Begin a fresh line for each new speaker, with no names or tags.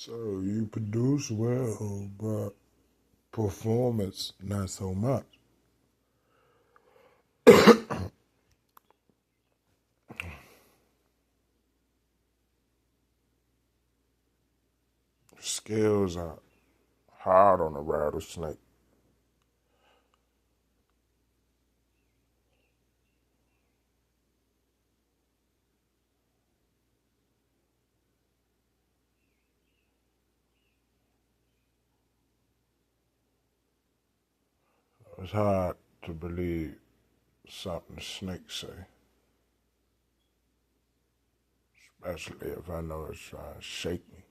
So you produce well, but performance not so much. Skills are hard on a rattlesnake. It's hard to believe something snakes say, especially if I know it's trying to shake me.